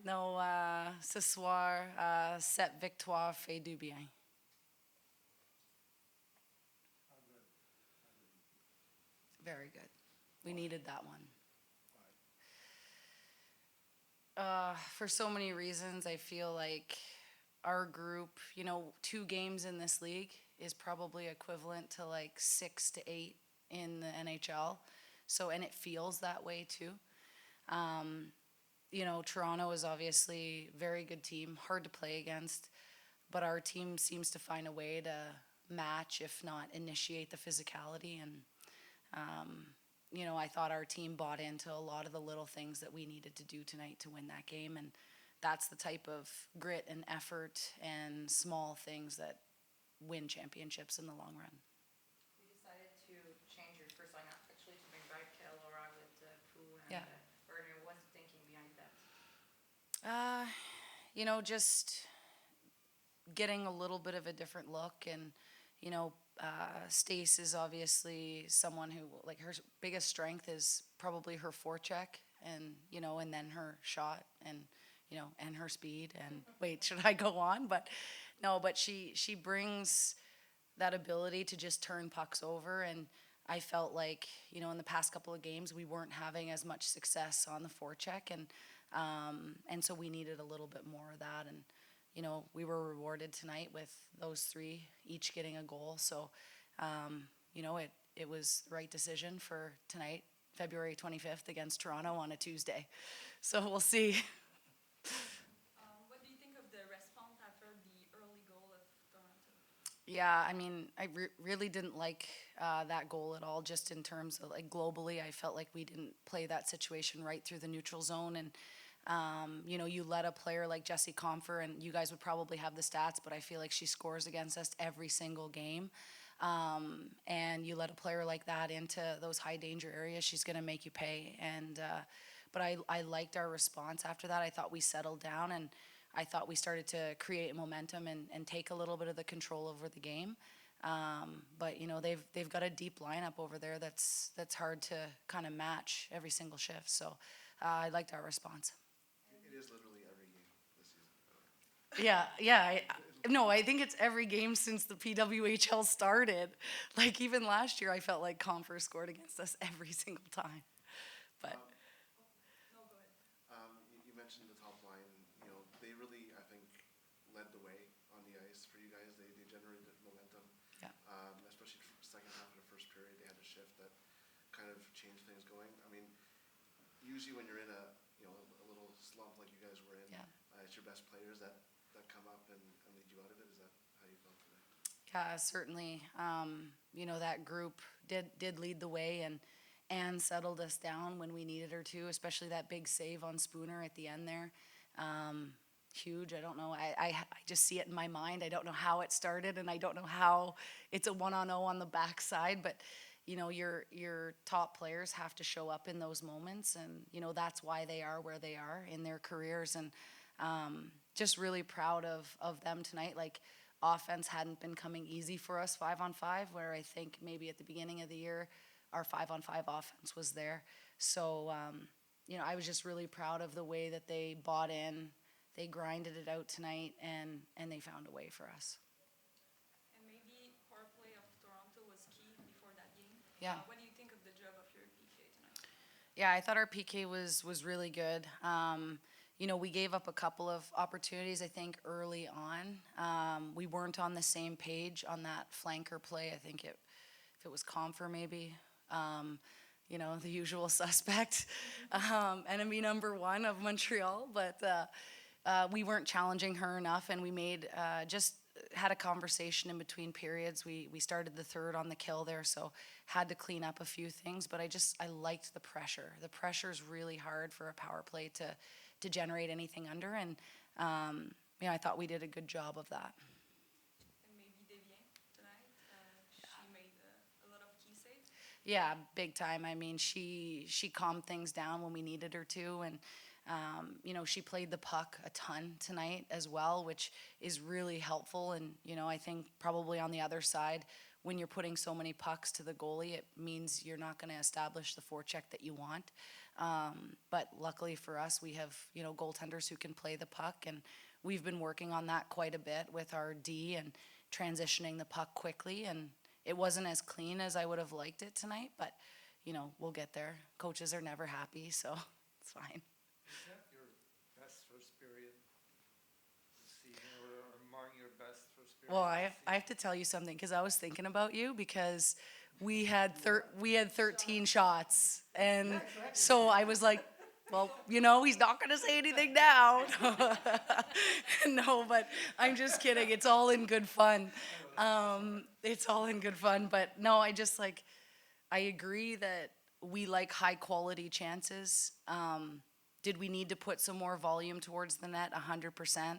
Non, ce soir, cette victoire fait du bien. Very good. We needed that one. For so many reasons, I feel like our group, 2 games in this league is probably equivalent to like 6 to 8 in the NHL. So, and it feels that way too. Um, Toronto is obviously a very good team, hard to play against, but our team seems to find a way to match, if not initiate the physicality. And um, I thought our team bought into a lot of the little things that we needed to do tonight to win that game. And that's the type of grit and effort and small things that win championships in the long run. You decided to change your first lineup actually to bring back Laura with Pooh and Yeah. Werner. What's the thinking behind that? Just getting a little bit of a different look. And, Stace is obviously someone who, like, her biggest strength is probably her forecheck and, and then her shot and, and her speed. And wait, should I go on? But no, but she brings that ability to just turn pucks over. And I felt like, in the past couple of games, we weren't having as much success on the forecheck. And so we needed a little bit more of that. And, we were rewarded tonight with those 3 each getting a goal. So, it was the right decision for tonight, February 25th against Toronto on a Tuesday. So we'll see. What do you think of the response after the early goal of Toronto? Yeah, I mean, I really didn't like that goal at all. Just in terms of like globally, I felt like we didn't play that situation right through the neutral zone. And you let a player like Jessie Comfer, and you guys would probably have the stats, but I feel like she scores against us every single game. And you let a player like that into those high danger areas, she's going to make you pay. And but I liked our response after that. I thought we settled down, and I thought we started to create momentum and take a little bit of the control over the game. But they've got a deep lineup over there that's hard to kind of match every single shift. So I liked our response. It is literally every game this season. Yeah. No, I think it's every game since the PWHL started. Like even last year, I felt like Confer scored against us every single time. But No, go ahead. You mentioned the top line. They really, I think, led the way on the ice for you guys. They generated momentum. Yeah. Especially second half of the first period, they had a shift that kind of changed things going. I mean, usually when you're in a little slump like you guys were in, Yeah. It's your best players that come up and lead you out of it. Is that how you felt today? yeah, certainly, that group did lead the way and settled us down when we needed her to, especially that big save on Spooner at the end there. Huge. I don't know. I just see it in my mind. I don't know how it started, and I don't know how it's a 1-on-0 on the backside. But your top players have to show up in those moments, and that's why they are where they are in their careers. And just really proud of them tonight. Like offense hadn't been coming easy for us 5-on-5, where I think maybe at the beginning of the year our 5-on-5 offense was there. So I was just really proud of the way that they bought in. They grinded it out tonight, and they found a way for us. And maybe power play of Toronto was key before that game. Yeah. What do you think of the job of your PK tonight? Yeah, I thought our PK was really good. We gave up a couple of opportunities, I think, early on. We weren't on the same page on that flanker play. I think if it was Comfer maybe, the usual suspect, enemy number 1 of Montreal. But we weren't challenging her enough, and we made just had a conversation in between periods. We started the third on the kill there, so had to clean up a few things. But I liked the pressure. The pressure is really hard for a power play to generate anything under, and I thought we did a good job of that. And maybe Devien tonight. She made a lot of key saves. Yeah, big time. I mean, she calmed things down when we needed her to, and she played the puck a ton tonight as well, which is really helpful. And I think probably on the other side, when you're putting so many pucks to the goalie, it means you're not going to establish the forecheck that you want. But luckily for us, we have, goaltenders who can play the puck, and we've been working on that quite a bit with our D and transitioning the puck quickly, and it wasn't as clean as I would have liked it tonight, but, we'll get there. Coaches are never happy, so it's fine. Is that your best first period this season, or among your best first period? Well, this I have to tell you something, because I was thinking about you, because we had 13 shots, and so I was like, well, he's not going to say anything now. No, but I'm just kidding. It's all in good fun. It's all in good fun, but no, I agree that we like high quality chances. Did we need to put some more volume towards the net? 100%.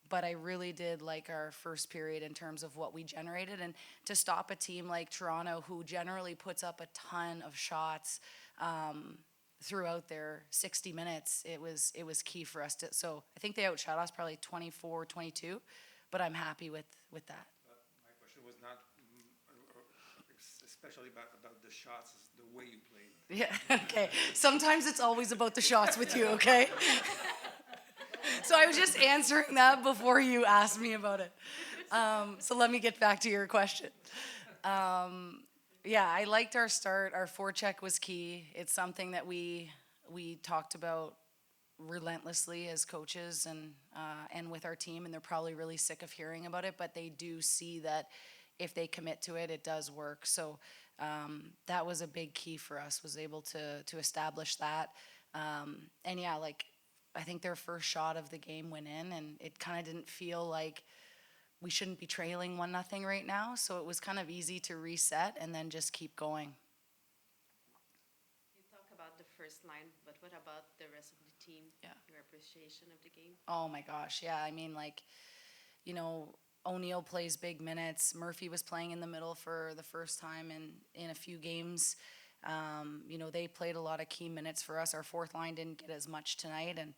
But I really did like our first period in terms of what we generated. And to stop a team like Toronto, who generally puts up a ton of shots throughout their 60 minutes, it was key for us. So I think they outshot us probably 24-22, but I'm happy with that. But my question was not especially about the shots, it's the way you played. Yeah, okay. Sometimes it's always about the shots with you, okay? So I was just answering that before you asked me about it. So let me get back to your question. Yeah, I liked our start. Our forecheck was key. It's something that we talked about relentlessly as coaches and with our team, and they're probably really sick of hearing about it, but they do see that if they commit to it, it does work. So that was a big key for us, was able to establish that. And yeah, I think their first shot of the game went in, and it kind of didn't feel like we shouldn't be trailing 1-0 right now. So it was kind of easy to reset and then just keep going. You talk about the first line, but what about the rest of the team? Yeah. Your appreciation of the game? Oh my gosh, yeah. I mean, O'Neill plays big minutes. Murphy was playing in the middle for the first time in a few games. They played a lot of key minutes for us. Our fourth line didn't get as much tonight, and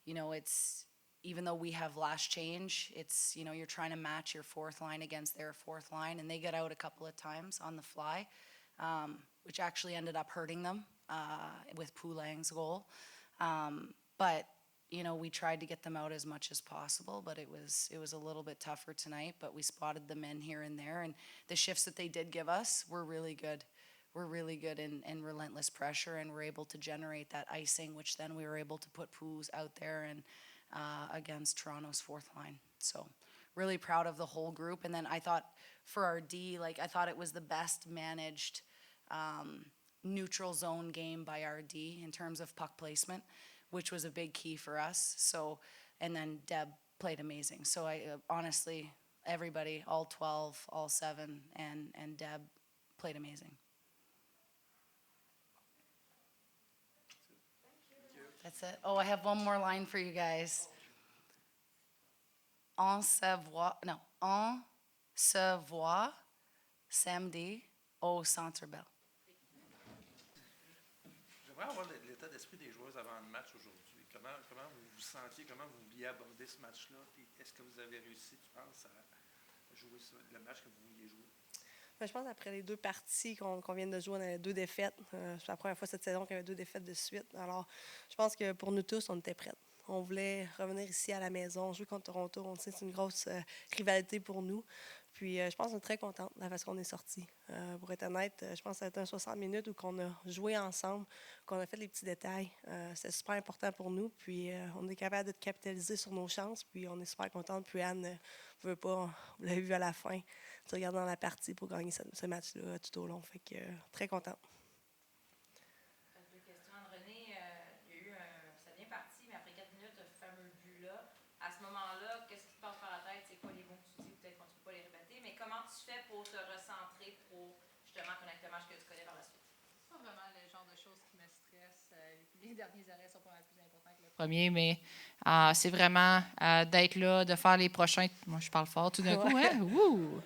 it's, even though we have last change, it's, you're trying to match your fourth line against their fourth line, and they got out a couple of times on the fly, which actually ended up hurting them with Poulang's goal. But we tried to get them out as much as possible, but it was a little bit tougher tonight. But we spotted them in here and there, and the shifts that they did give us were really good. We're really good in relentless pressure, and we're able to generate that icing, which then we were able to put Poos out there and against Toronto's fourth line. So really proud of the whole group. And then I thought for our D, I thought it was the best managed neutral zone game by our D in terms of puck placement, which was a big key for us. So, and then Deb played amazing. So I honestly, everybody, all 12, all 7, and Deb played amazing. That's it. Oh, I have one more line for you guys. On se voit samedi au Centre Bell. J'aimerais avoir l'état d'esprit des joueurs avant le match aujourd'hui. Comment vous vous sentiez, comment vous vouliez aborder ce match-là? Puis est-ce que vous avez réussi, tu penses, à jouer le match que vous vouliez jouer? Je pense qu'après les 2 parties qu'on vient de jouer, on avait 2 défaites. C'est la première fois cette saison qu'il y avait 2 défaites de suite. Alors, je pense que pour nous tous, on était prêts. On voulait revenir ici à la maison, jouer contre Toronto. On sait que c'est une grosse rivalité pour nous. Puis, je pense qu'on est très contents de la façon qu'on est sortis. Pour être honnête, je pense que ça a été un 60 minutes où on a joué ensemble, qu'on a fait les petits détails. C'est super important pour nous. Puis, on est capable de capitaliser sur nos chances. Puis, on est super contents. Puis, Anne veut pas, vous l'avez vu à la fin, tu regardes dans la partie pour gagner ce match-là tout au long. Fait que très content. 2 questions. René, il y a eu ça vient parti, mais après 4 minutes, ce fameux but-là, à ce moment-là, qu'est-ce qui te passe par la tête? C'est quoi les mots que tu dis? Peut-être qu'on ne peut pas les répéter, mais comment tu fais pour te recentrer pour justement connaître le match que tu connais par la suite? C'est pas vraiment le genre de choses qui me stressent. Les derniers arrêts sont pas mal plus importants que le premier, mais c'est vraiment d'être là, de faire les prochains. Moi, je parle fort tout d'un coup, hein? Wouh!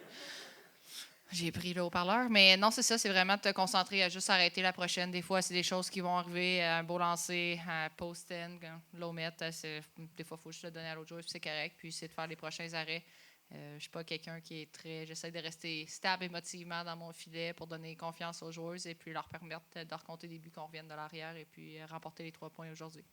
J'ai pris le haut-parleur. Mais non, c'est ça, c'est vraiment de te concentrer à juste arrêter la prochaine. Des fois, c'est des choses qui vont arriver, un beau lancer, un post-in, low met. Des fois, il faut juste le donner à l'autre joueur, puis c'est correct. Puis c'est de faire les prochains arrêts. Je suis pas quelqu'un qui est très... J'essaie de rester stable émotivement dans mon filet pour donner confiance aux joueurs et puis leur permettre de recompter des buts qu'on revienne de l'arrière et puis remporter les 3 points aujourd'hui.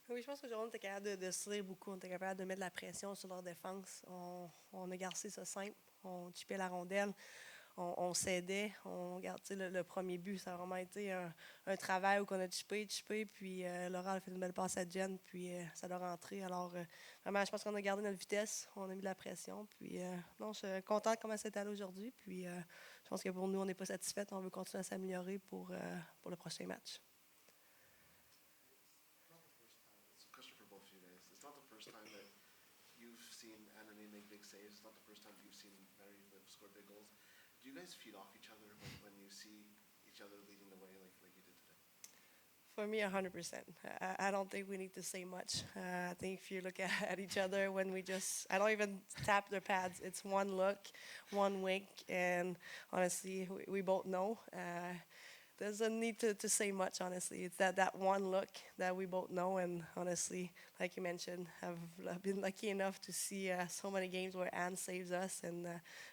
Oui, je pense que on était capable de se lire beaucoup. On était capable de mettre de la pression sur leur défense. On a gardé ça simple. On chipait la rondelle. On s'aidait. On garde, tu sais, le premier but, ça a vraiment été un travail où on a chippé, puis Laura a fait une belle passe à Jen, puis ça doit rentrer. Alors, vraiment, je pense qu'on a gardé notre vitesse. On a mis de la pression. Puis, non, je suis contente de comment c'est allé aujourd'hui. Puis, je pense que pour nous, on n'est pas satisfait. On veut continuer à s'améliorer pour le prochain match. It's not the first time that you've seen Anani make big saves. It's not the first time you've seen Mary have scored big goals. Do you guys feed off each other when you see each other leading the way like you did today? For me, 100%. I don't think we need to say much. I think if you look at each other when I don't even tap their pads. It's one look, one wink, and honestly, we both know. Doesn't need to say much, honestly. It's that one look that we both know, and honestly, like you mentioned, I've been lucky enough to see so many games where Anne saves us, and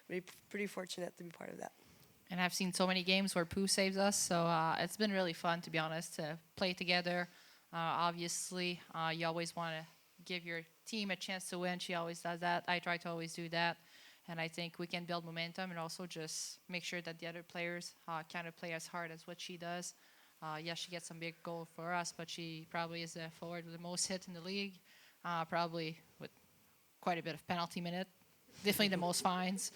we're pretty fortunate to be part of that. And I've seen so many games where Pooh saves us, so it's been really fun, to be honest, to play together. Obviously, you always want to give your team a chance to win. She always does that. I try to always do that. And I think we can build momentum and also just make sure that the other players kind of play as hard as what she does. Yes, she gets some big goal for us, but she probably is the forward with the most hits in the league, probably with quite a bit of penalty minute, definitely the most fines.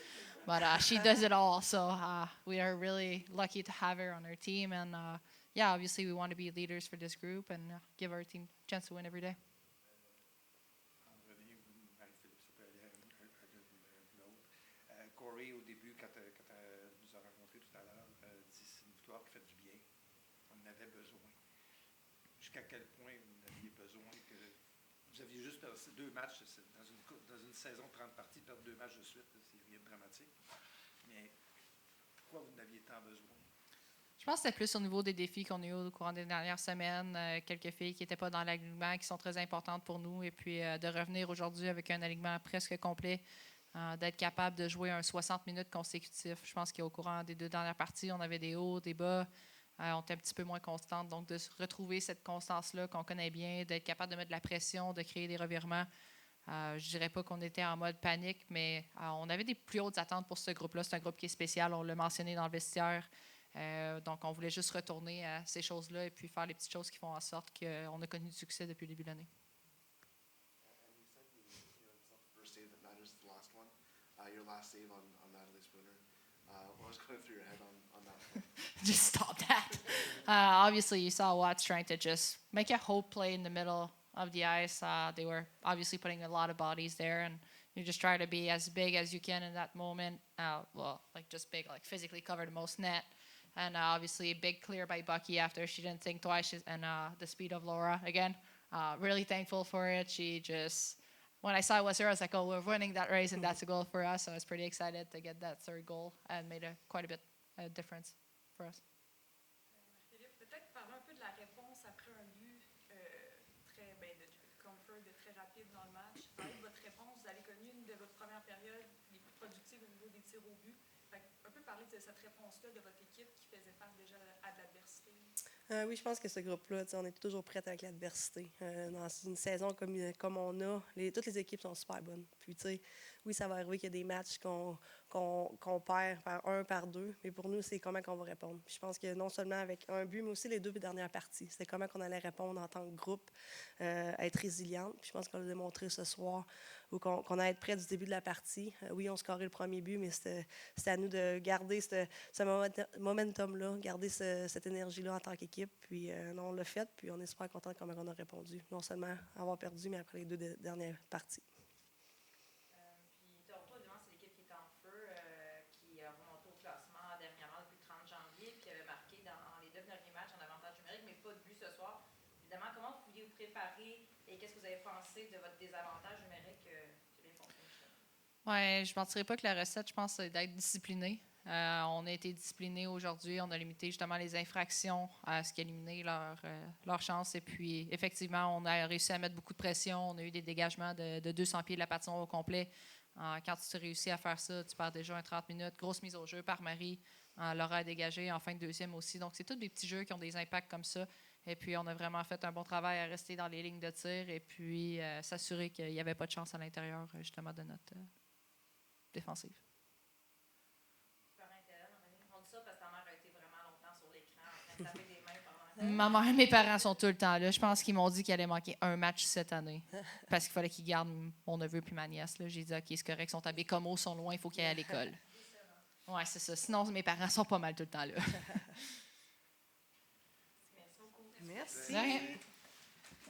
But she does it all, so we are really lucky to have her on our team. And yeah, obviously we want to be leaders for this group and give our team a chance to win every day. Corey, au début, quand elle nous a rencontrés tout à l'heure, dit c'est une victoire qui fait du bien. On en avait besoin. Jusqu'à quel point vous en aviez besoin que vous aviez juste perdu 2 matchs dans une saison de 30 parties, perdre 2 matchs de suite, c'est rien de dramatique. Mais pourquoi vous en aviez tant besoin? Je pense que c'était plus au niveau des défis qu'on a eu au courant des dernières semaines. Quelques filles qui n'étaient pas dans l'alignement, qui sont très importantes pour nous. Et puis de revenir aujourd'hui avec un alignement presque complet. D'être capable de jouer un 60 minutes consécutif. Je pense qu'au courant des 2 dernières parties, on avait des hauts, des bas. On était un petit peu moins constante. Donc, de retrouver cette constance-là qu'on connaît bien, d'être capable de mettre de la pression, de créer des revirements. Je ne dirais pas qu'on était en mode panique, mais on avait des plus hautes attentes pour ce groupe-là. C'est un groupe qui est spécial. On l'a mentionné dans le vestiaire. Donc, on voulait juste retourner à ces choses-là et puis faire les petites choses qui font en sorte qu'on a connu du succès depuis le début de l'année. Your last save on Natalie Spooner. What was going through your head on that one? Just stop that. Obviously, you saw Watts trying to just make a hope play in the middle of the ice. They were obviously putting a lot of bodies there, and you just try to be as big as you can in that moment. Well, like just big, like physically cover the most net. And obviously, a big clear by Bucky after she didn't think twice, and the speed of Laura again. Really thankful for it. She just... When I saw it was her, I was like, oh, we're winning that race, and that's a goal for us. So I was pretty excited to get that 3rd goal and made quite a bit of difference for us. Philippe, peut-être parler un peu de la réponse après un but de Conférence, de très rapide dans le match. Parler de votre réponse, vous avez connu une de votre première période les plus productives au niveau des tirs au but. Un peu parler de cette réponse-là de votre équipe qui faisait face déjà à de l'adversité. Oui, je pense que ce groupe-là, on est toujours prêt avec l'adversité. Dans une saison comme on a, toutes les équipes sont super bonnes. Puis, oui, ça va arriver qu'il y a des matchs qu'on perd par 1, par 2, mais pour nous, c'est comment qu'on va répondre. Puis je pense que non seulement avec un but, mais aussi les 2 dernières parties. C'était comment qu'on allait répondre en tant que groupe, être résiliente. Puis je pense qu'on l'a démontré ce soir, où qu'on a été prêt du début de la partie. Oui, on scorait le premier but, mais c'était à nous de garder ce momentum-là, garder cette énergie-là en tant qu'équipe. Puis on l'a fait, puis on est super content de comment on a répondu. Non seulement avoir perdu, mais après les 2 dernières parties. Puis Toronto, évidemment, c'est l'équipe qui est en feu, qui a remonté au classement dernièrement depuis le 30 janvier, puis qui avait marqué dans les 2 derniers matchs en avantage numérique, mais pas de but ce soir. Évidemment, comment vous pouviez vous préparé et qu'est-ce que vous avez pensé de votre désavantage numérique qui a bien fonctionné justement? Oui, je ne mentirais pas que la recette, je pense, c'est d'être discipliné. On a été discipliné aujourd'hui. On a limité justement les infractions à ce qui a éliminé leur chance. Et puis, effectivement, on a réussi à mettre beaucoup de pression. On a eu des dégagements de 200 pieds de la patinoire au complet. Quand tu réussis à faire ça, tu perds déjà un 30 minutes. Grosse mise au jeu par Marie. Laura a dégagé en fin de deuxième aussi. Donc, c'est tous des petits jeux qui ont des impacts comme ça. Et puis, on a vraiment fait un bon travail à rester dans les lignes de tir et puis s'assurer qu'il n'y avait pas de chance à l'intérieur, justement, de notre défensive. On dit ça parce que ta mère a été vraiment longtemps sur l'écran en train de taper des mains pendant. Ma mère et mes parents sont tout le temps là. Je pense qu'ils m'ont dit qu'il allait manquer un match cette année parce qu'il fallait qu'ils gardent mon neveu puis ma nièce. Là. J'ai dit, OK, c'est correct, ils sont à Bécomo, ils sont loin, il faut qu'ils aillent à l'école. Oui, c'est ça. Sinon, mes parents sont pas mal tout le temps là. Merci beaucoup. Merci. De rien.